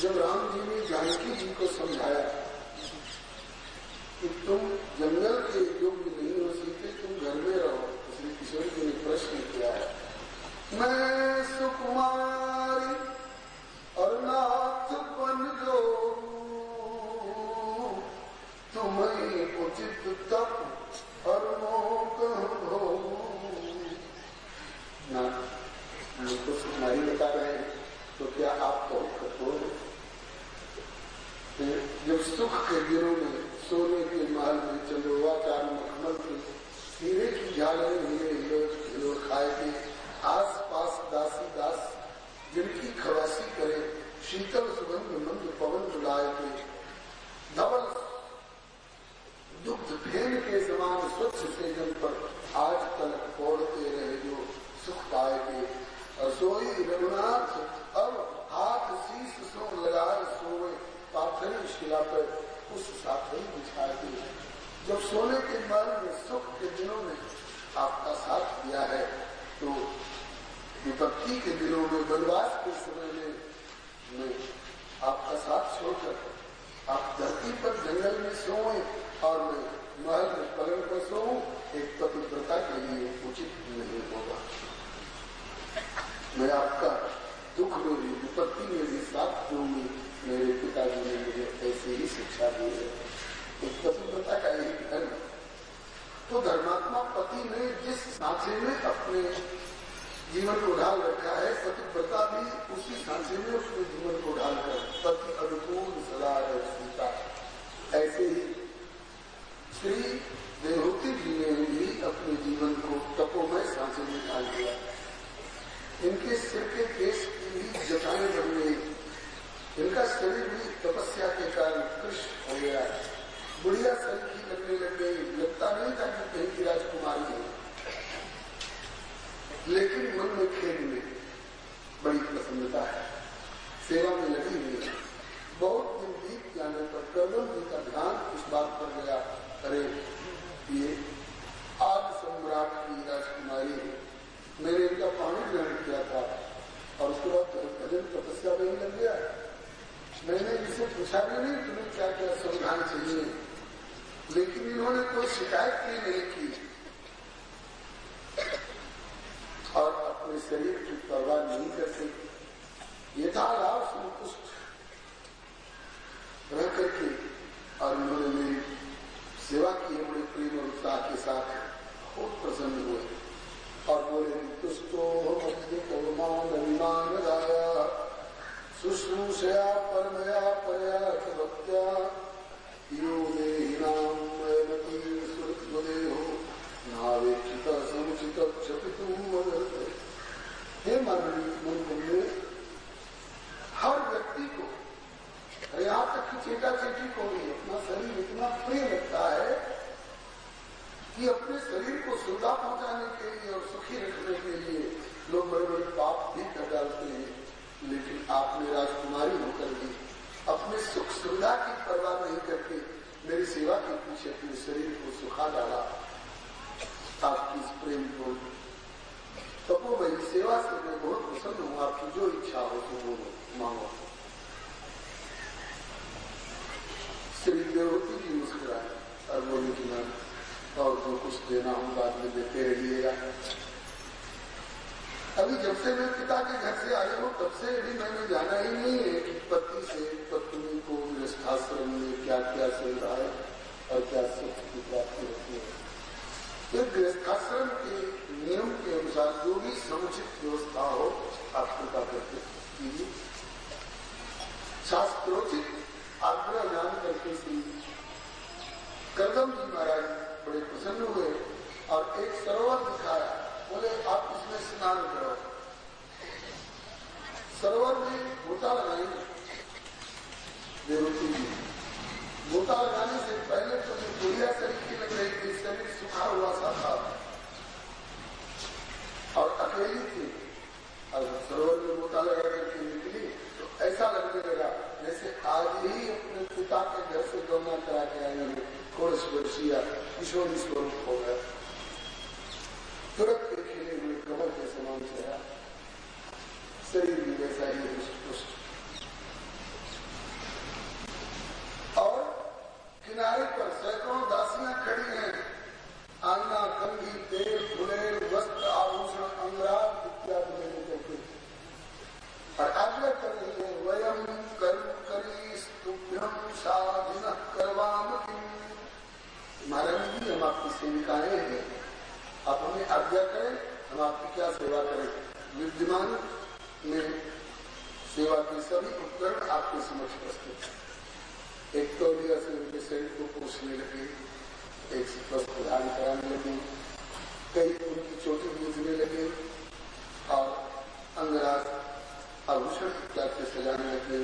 जब राम जी ने जानकी जी को समझाया कि तुम जंगल के योग्य नहीं हो सीते, तुम घर में रहो, श्री किशोर जी ने प्रश्न किया है, मैं सुकुमारी और नाथ बन जो तुम्हें उचित तप और मोक हो। ना मुझको सुकुमारी बता रहे हैं, तो क्या आप तो कठोर? जब सुख के दिनों में सोने के महल में चंद्रोवाचार मखमल के हीरे की झालरें हीरे खाए थे, आस पास दासी दास जिनकी खवासी करे, शीतल सुगंध मंद पवन डुलाए थे, धवल दुग्ध फेन के समान स्वच्छ सेजन पर आज तक पौड़ते रहे जो सुख पाए थे। और सोई रघुनाथ अब हाथ शीश सो लगाए सोए, पाथरी शिला पर उस साथी बिछाए थे। जब सोने के महल में सुख के दिनों में आपका साथ दिया है, तो विपत्ति के दिनों में वनवास के समय में मैं आपका साथ छोड़कर आप धरती पर जंगल में सोए और मैं महल में पलंग पर सोऊं, एक पतिव्रता के लिए उचित नहीं होगा। मैं आपका दुख में भी विपत्ति में भी साथ दूंगी। मेरे पिताजी ने मुझे ऐसे ही शिक्षा दी है। एक पतिव्रता का यही धर्म। तो धर्मात्मा पति ने जिस सांचे में अपने जीवन को ढाल रखा है, पतिव्रता भी उसी सांचे में अपने जीवन को ढालकर पति अनुकूल सदा सीता। ऐसे ही श्री देवहूति जी ने भी अपने जीवन को तपोमय सांचे में ढाल दिया। इनके सिर के केश की भी जटाएं बन गई, इनका शरीर भी तपस्या के कारण कृष्ण हो गया। बुढ़िया शरीर की लगने लग गई, लगता नहीं था कि कहीं की राजकुमारी है, लेकिन मन में खेल में बड़ी प्रसन्नता है, सेवा में लगी हुई है। बहुत दिन बीत जाने पर कर्दम जी का ध्यान इस बात पर गया, अरे ये आदि सम्राट की राजकुमारी है, मैंने इनका पानी ग्रहण किया था और उसके बाद भजन तपस्या में ही लग गया। मैंने इसे पूछा भी नहीं तुम्हें क्या क्या संविधान चाहिए, लेकिन इन्होंने कोई शिकायत भी नहीं की और अपने शरीर की परवाह नहीं करते, यथालाभ संतुष्ट रह करके और उन्होंने मेरी सेवा की है बड़े प्रेम और उत्साह के साथ। बहुत प्रसन्न हुए और बोले तुष्टो मान राया शुश्रूषया परमया परया भक्त्या यो देहिनाम मयमती सुरदेहो नावेक्षित समुचित क्षपितुम। हे मंदिर हर व्यक्ति को, यहाँ तक कि चेटा चेटी को भी अपना शरीर इतना प्रिय लगता है कि अपने शरीर को सुविधा पहुंचाने के लिए और सुखी रखने के लिए लोग बड़े बड़े पाप भी कर डालते हैं। लेकिन आपने राजकुमारी होकर भी अपने सुख सुविधा की परवाह नहीं करके मेरी सेवा के पीछे अपने शरीर को सुखा डाला। आपकी इस प्रेम को सेवा से मैं बहुत प्रसन्न हूँ, आपकी जो इच्छा हो तो बोलो, मांगो। श्री देवती जी मुस्कुराए और बोले कि मैं और जो कुछ देना हूँ बाद में देते रहिएगा। अभी जब से मैं पिता के घर से आया हूँ तब से भी मैंने जाना ही नहीं है कि पति से पत्नी को गृहस्थाश्रम में क्या क्या चल रहा है और क्या सुख की प्राप्ति होती है। तो गृहस्थाश्रम के नियम के अनुसार जो भी समुचित व्यवस्था हो आप कृपा करके कीजिए। शास्त्रोचित आग्रह जान करके श्री करदम जी महाराज बड़े प्रसन्न हुए और एक सरोवर दिखाया, बोले आप इसमें स्नान करो। सरोवर में गोता लगाएंगे देवती जी। गोता लगाने से पहले तो जो बुढ़िया शरीर की लग रही थी, शरीर सूखा हुआ सा था और अकेली थी, और सरोवर में गोता लगा करके निकली तो ऐसा लगने लगा जैसे आज ही अपने पिता के घर से गौना करा के आई है, कोर्स वर्षीय किशोरी स्वरूप हो गया। तुरंत के खिले हुए कमल के समान चेहरा, शरीर भी वैसा ही पुष्ट। और किनारे पर सैकड़ों दासियां खड़ी हैं, आंगना, कंघी, तेल, फुलेल, वस्त्र, आभूषण, अंगराग इत्यादि लेने करके और आग्रह कर रही है, वयम करी स्तुभ्यम साधिन करवाम किम। महाराज जी हम आपकी सेविकाएं हैं, आप हमें आज्ञा करें, हम आपकी क्या सेवा करें। विद्यमान में सेवा के सभी उपकरण आपके समक्ष प्रस्तुत हैं। एक तौलिया से उनके शरीर को पोषने लगे, एक वस्त्र प्रदान कराने लगे, कई उनकी चोटी बूझने लगे और अंगराग आभूषण इत्यादि से सजाने लगे।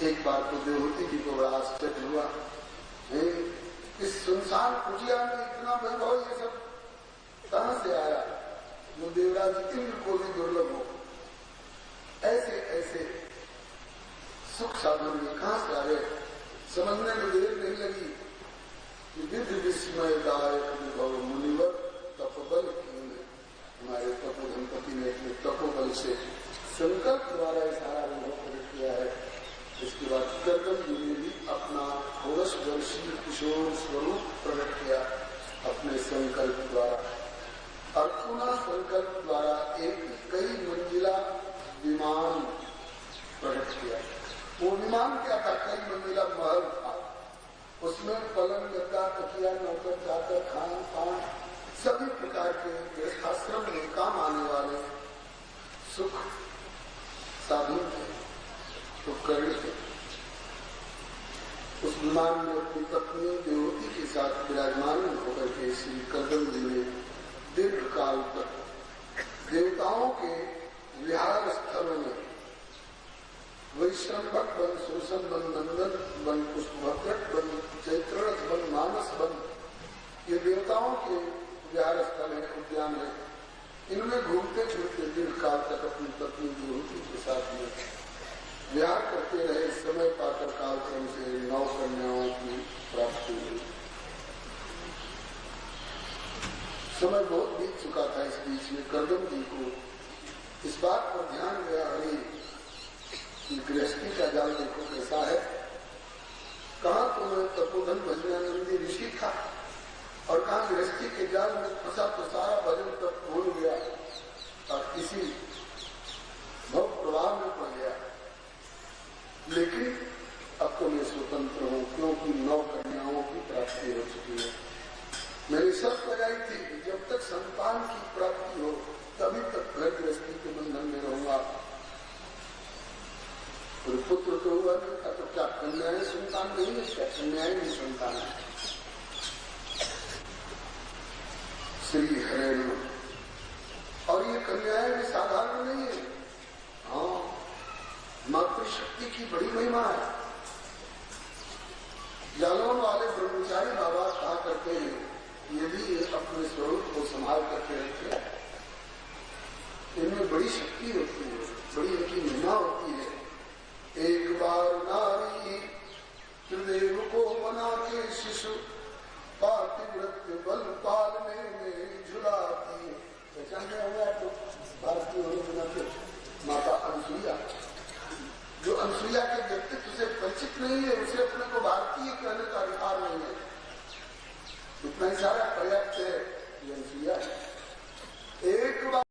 एक बार तो देवहूति जी को बड़ा आश्चर्य हुआ, इस सुनसान कुटिया में इतना वैभव ये सब कहां से आया, जो देवराज इंद्र को भी दुर्लभ हो। ऐसे ऐसे सुख साधन में कहां से आ गए, समझने में देर नहीं लगी कि विधि विस्मयदायक विभव मुनिवर तपोबल हमारे तपो धनपति ने अपने तपोबल से संकल्प द्वारा सारा अनुभव प्रकट किया है। इसके बाद करदम जी ने भी अपना 16 वर्षीय किशोर स्वरूप प्रकट किया अपने संकल्प द्वारा, और पुनः संकल्प द्वारा एक कई मंजिला विमान प्रकट किया। वो विमान क्या था, कई मंजिला महल था, उसमें पलंग, गद्दा, तकिया, नौकर, चाकर, खान पान सभी प्रकार के गृहस्थाश्रम में काम आने वाले सुख साधन थे, उपकरण थे। उस विमान में अपनी पत्नी देवहूति के साथ विराजमान होकर के श्री करदम जी ने दीर्घ काल तक देवताओं के विहार स्थलों में वैश्रम्भक वन, शोषण वन, नंदन वन, पुष्पभद्रक वन, चैत्ररथ वन, मानस वन, ये देवताओं के विहार स्थल है, उद्यान है। इनमें घूमते फिरते दीर्घ काल तक अपनी पत्नी देवहूति के साथ में विहार करते रहे। समय पाकर कालक्रम से 9 कन्याओं की प्राप्ति हुई। समय बहुत बीत चुका था। इस बीच में करदम जी को इस बात पर ध्यान गया, अरे कि गृहस्थी का जाल देखो कैसा है, कहाँ तो मैं तपोधन भजनानंदी ऋषि था और कहाँ गृहस्थी के जाल में फंसा तो सारा भजन तक भूल गया और किसी भव प्रभाव में पड़ गया। लेकिन अब तो मैं स्वतंत्र हूँ, क्योंकि 9 कन्याओं की प्राप्ति हो चुकी है। मैंने शर्त लगाई थी कि जब तक संतान की प्राप्ति हो तभी तक घर गृहस्थी के बंधन में रहूंगा। और पुत्र तो हुआ नहीं था, तो क्या कन्याएं संतान नहीं है, क्या कन्याएं नहीं संतान है। श्री हरे। और ये कन्याएं भी साधारण नहीं है, हाँ, मातृशक्ति की बड़ी महिमा है। जालौन वाले ब्रह्मचारी बाबा कहा करते हैं, यदि ये अपने स्वरूप को संभाल करके रखे, इनमें बड़ी शक्ति होती है, बड़ी इनकी महिमा होती है। एक बार नारी त्रिदेव को बना के शिशु पातिव्रत्य बल पालने में झुलाती है। पहचान में होगा तो भारतीय होने बिना फिर माता अनसुईया, जो अनसुईया के व्यक्तित्व से परिचित नहीं है उसे अपने को भारतीय कहने का अधिकार नहीं है। इतना ही सारा पर्याप्त है। अनसुईया एक बार